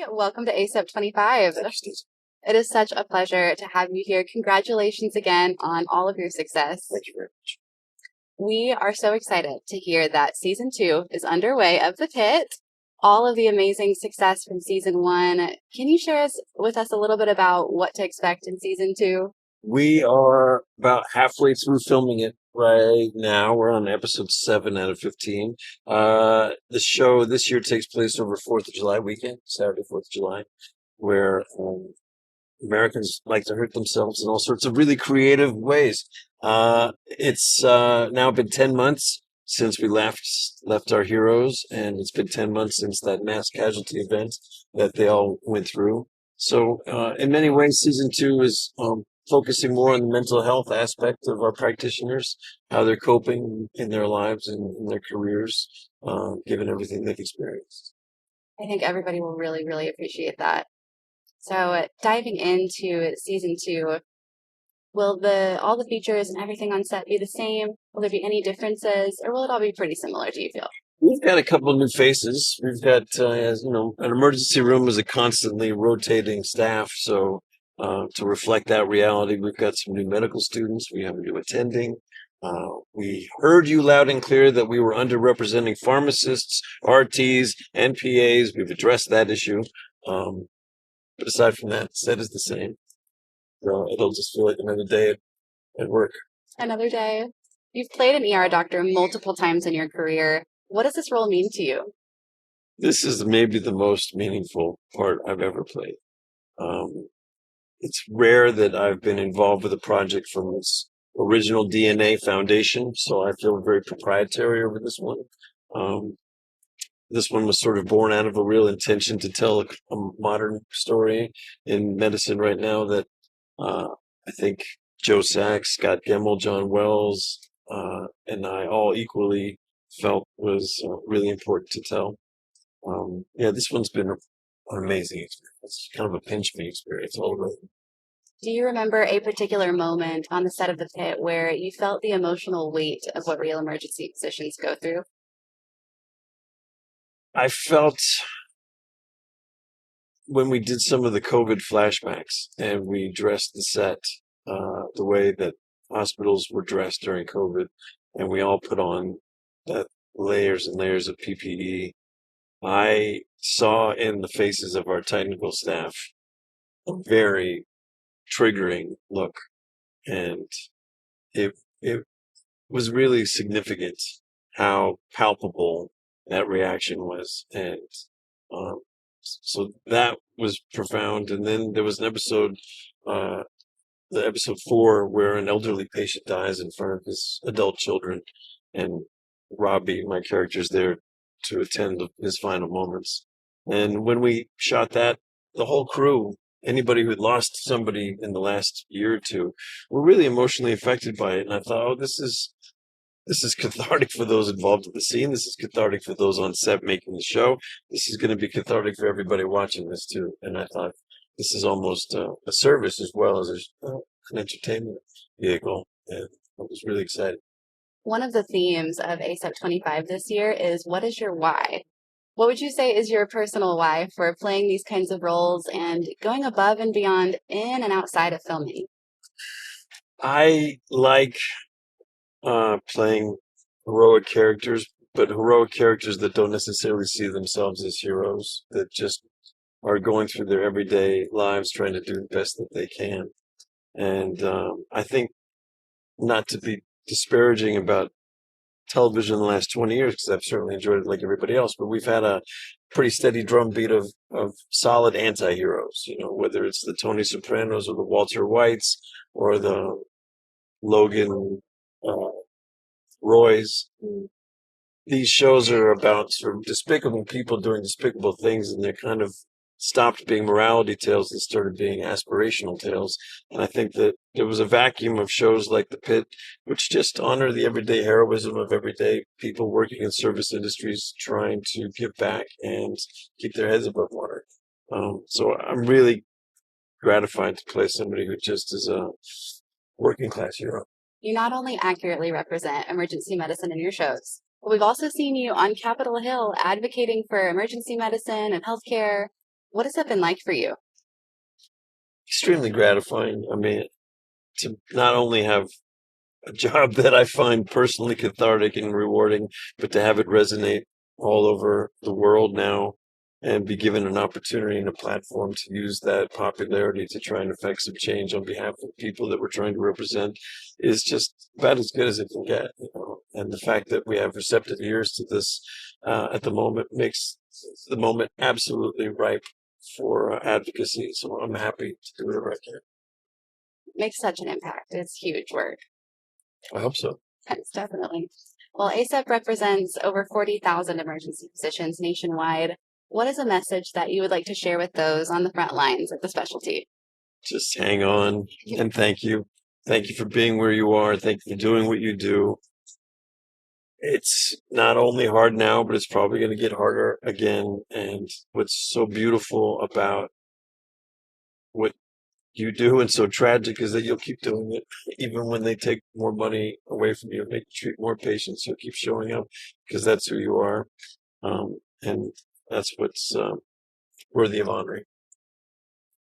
Welcome to ACEP25. It is such a pleasure to have you here. Congratulations again on all of your success. Thank you very much. We are so excited to hear that season 2 is underway of the Pitt. All of the amazing success from season 1. Can you share with us a little bit about what to expect in season 2? We are about halfway through filming it right now. We're on episode 7 out of 15. The show this year takes place over 4th of July weekend, Saturday, 4th of July, where Americans like to hurt themselves in all sorts of really creative ways. It's now been 10 months since we left our heroes, and it's been 10 months since that mass casualty event that they all went through. So in many ways, season 2 is focusing more on the mental health aspect of our practitioners, how they're coping in their lives and in their careers, given everything they've experienced. I think everybody will really, really appreciate that. So diving into season 2, will all the features and everything on set be the same? Will there be any differences, or will it all be pretty similar, do you feel? We've got a couple of new faces. We've got, as you know, an emergency room is a constantly rotating staff. So to reflect that reality, we've got some new medical students. We have a new attending. We heard you loud and clear that we were underrepresenting pharmacists, RTs, and PAs. We've addressed that issue. But aside from that, set is the same. So it'll just feel like another day at work. Another day. You've played an ER doctor multiple times in your career. What does this role mean to you? This is maybe the most meaningful part I've ever played. It's rare that I've been involved with a project from its original DNA foundation, so I feel very proprietary over this one. This one was sort of born out of a real intention to tell a modern story in medicine right now that I think Joe Sachs, Scott Gemmell, John Wells, and I all equally felt was really important to tell. This one's been an amazing experience. It's kind of a pinch me experience all the way. Do you remember a particular moment on the set of The Pitt where you felt the emotional weight of what real emergency physicians go through? I felt when we did some of the COVID flashbacks and we dressed the set the way that hospitals were dressed during COVID, and we all put on that layers and layers of PPE, I saw in the faces of our technical staff a very triggering look, and it was really significant how palpable that reaction was, and so that was profound. And then there was an episode, the episode 4, where an elderly patient dies in front of his adult children, and Robbie, my character, is there to attend his final moments. And when we shot that, the whole crew, anybody who had lost somebody in the last year or two, were really emotionally affected by it. And I thought, oh, this is cathartic for those involved in the scene. This is cathartic for those on set making the show. This is going to be cathartic for everybody watching this too. And I thought this is almost a service as well as an entertainment vehicle. And I was really excited. One of the themes of ACEP25 this year is, what is your why? What would you say is your personal why for playing these kinds of roles and going above and beyond in and outside of filming? I like playing heroic characters, but heroic characters that don't necessarily see themselves as heroes, that just are going through their everyday lives trying to do the best that they can. And I think, not to be disparaging about television in the last 20 years, because I've certainly enjoyed it like everybody else, but we've had a pretty steady drumbeat of solid anti-heroes, whether it's the Tony Sopranos or the Walter Whites or the Logan Roy's. These shows are about sort of despicable people doing despicable things, and they're kind of stopped being morality tales and started being aspirational tales. And I think that there was a vacuum of shows like The Pitt, which just honor the everyday heroism of everyday people working in service industries, trying to give back and keep their heads above water. So I'm really gratified to play somebody who just is a working class hero. You not only accurately represent emergency medicine in your shows, but we've also seen you on Capitol Hill advocating for emergency medicine and healthcare. What has that been like for you? Extremely gratifying. I mean, to not only have a job that I find personally cathartic and rewarding, but to have it resonate all over the world now and be given an opportunity and a platform to use that popularity to try and affect some change on behalf of people that we're trying to represent is just about as good as it can get. And the fact that we have receptive ears to this at the moment makes the moment absolutely ripe for advocacy. So I'm happy to do whatever I can. Makes such an impact. It's huge work. I hope so. Yes, definitely. Well, ACEP represents over 40,000 emergency physicians nationwide. What is a message that you would like to share with those on the front lines of the specialty? Just hang on and thank you. Thank you for being where you are. Thank you for doing what you do. It's not only hard now, but it's probably going to get harder again. And what's so beautiful about what you do and so tragic is that you'll keep doing it even when they take more money away from you, make you treat more patients. You'll keep showing up because that's who you are, and that's what's worthy of honoring.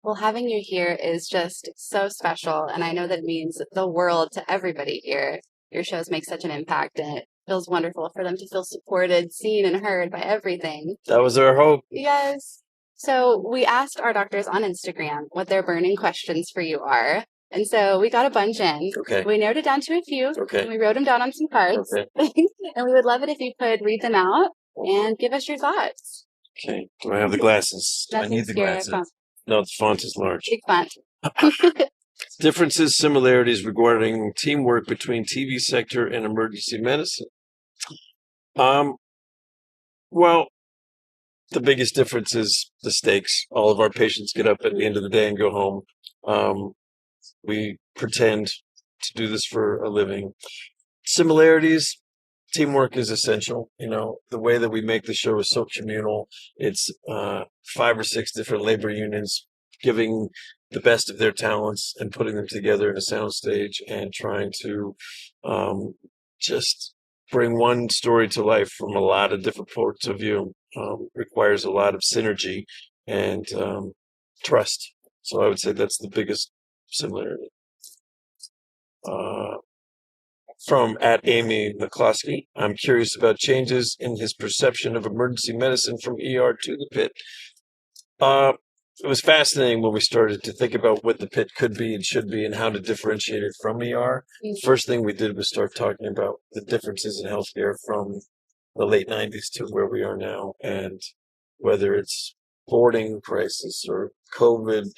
Well, having you here is just so special, and I know that it means the world to everybody here. Your shows make such an impact, and it feels wonderful for them to feel supported, seen, and heard by everything. That was our hope. Yes. So we asked our doctors on Instagram what their burning questions for you are. And so we got a bunch in. Okay. We narrowed it down to a few. Okay. And we wrote them down on some cards. Okay. And we would love it if you could read them out and give us your thoughts. Okay. Do I have the glasses? Do I need the glasses? No, the font is large. Big font. Differences, similarities regarding teamwork between TV sector and emergency medicine. Well, the biggest difference is the stakes. All of our patients get up at the end of the day and go home. We pretend to do this for a living. Similarities, teamwork is essential. The way that we make the show is so communal. It's 5 or 6 different labor unions giving the best of their talents and putting them together in a soundstage and trying to just bring one story to life from a lot of different points of view. Requires a lot of synergy and trust. So I would say that's the biggest similarity. From @Amy McCloskey, I'm curious about changes in his perception of emergency medicine from ER to the Pitt. It was fascinating when we started to think about what the Pitt could be and should be and how to differentiate it from ER. First thing we did was start talking about the differences in healthcare from the late 90s to where we are now, and whether it's boarding crisis or COVID,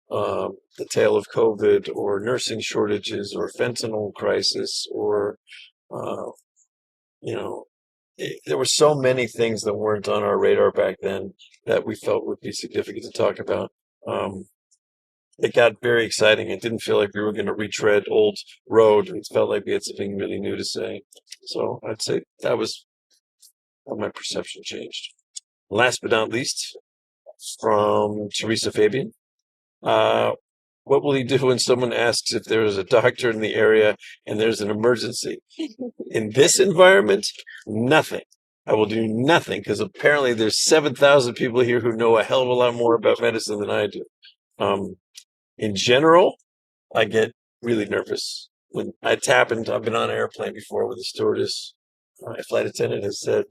the tail of COVID, or nursing shortages, or fentanyl crisis, or there were so many things that weren't on our radar back then that we felt would be significant to talk about. It got very exciting. It didn't feel like we were going to retread old road. It felt like we had something really new to say. So I'd say that was how my perception changed. Last but not least, from Teresa Fabian. What will you do when someone asks if there is a doctor in the area and there's an emergency? In this environment, nothing. I will do nothing because apparently there's 7,000 people here who know a hell of a lot more about medicine than I do. In general, I get really nervous. When I've been on an airplane before with a stewardess. A flight attendant has said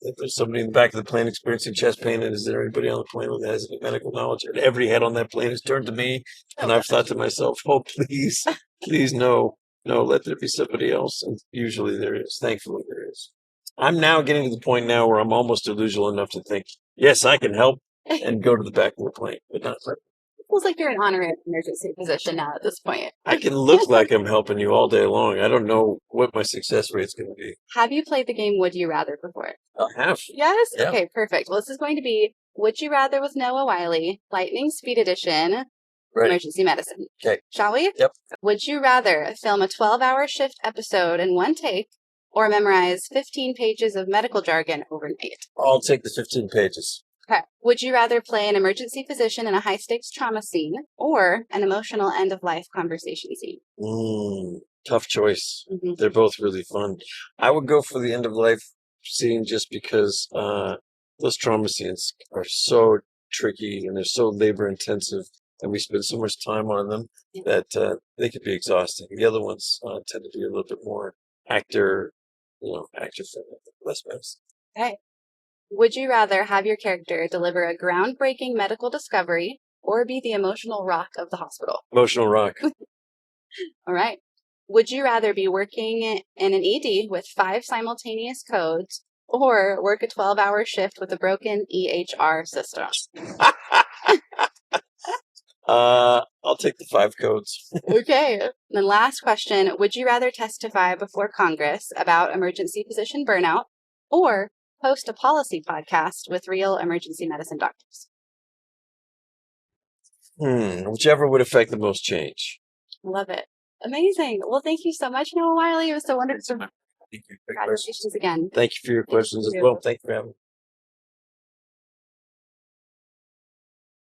that there's somebody in the back of the plane experiencing chest pain, and is there anybody on the plane that has any medical knowledge? And every head on that plane has turned to me, and I've thought to myself, oh, please, no, let there be somebody else. And usually there is. Thankfully there is. I'm now getting to the point now where I'm almost delusional enough to think, yes, I can help, and go to the back of the plane, but not like. Feels like you're an honorary emergency physician now at this point. I can look like I'm helping you all day long. I don't know what my success rate's going to be. Have you played the game Would You Rather before? I have. Yes? Yeah. Okay, perfect. Well, this is going to be Would You Rather with Noah Wyle, Lightning Speed Edition, Emergency Medicine. Okay. Shall we? Yep. Would you rather film a 12-hour shift episode in one take or memorize 15 pages of medical jargon overnight? I'll take the 15 pages. Okay. Would you rather play an emergency physician in a high-stakes trauma scene or an emotional end-of-life conversation scene? Tough choice. Mm-hmm. They're both really fun. I would go for the end-of-life scene just because those trauma scenes are so tricky and they're so labor intensive, and we spend so much time on them that they could be exhausting. The other ones tend to be a little bit more actor friendly, less mess. Okay. Would you rather have your character deliver a groundbreaking medical discovery or be the emotional rock of the hospital? Emotional rock. All right. Would you rather be working in an ED with 5 simultaneous codes or work a 12-hour shift with a broken EHR system? I'll take the 5 codes. Okay. And then last question. Would you rather testify before Congress about emergency physician burnout or host a policy podcast with real emergency medicine doctors? Whichever would affect the most change. Love it. Amazing. Well, thank you so much, Noah Wiley. It was so wonderful. Thank you. Congratulations again. Thank you for your questions as well. Thank you for having me.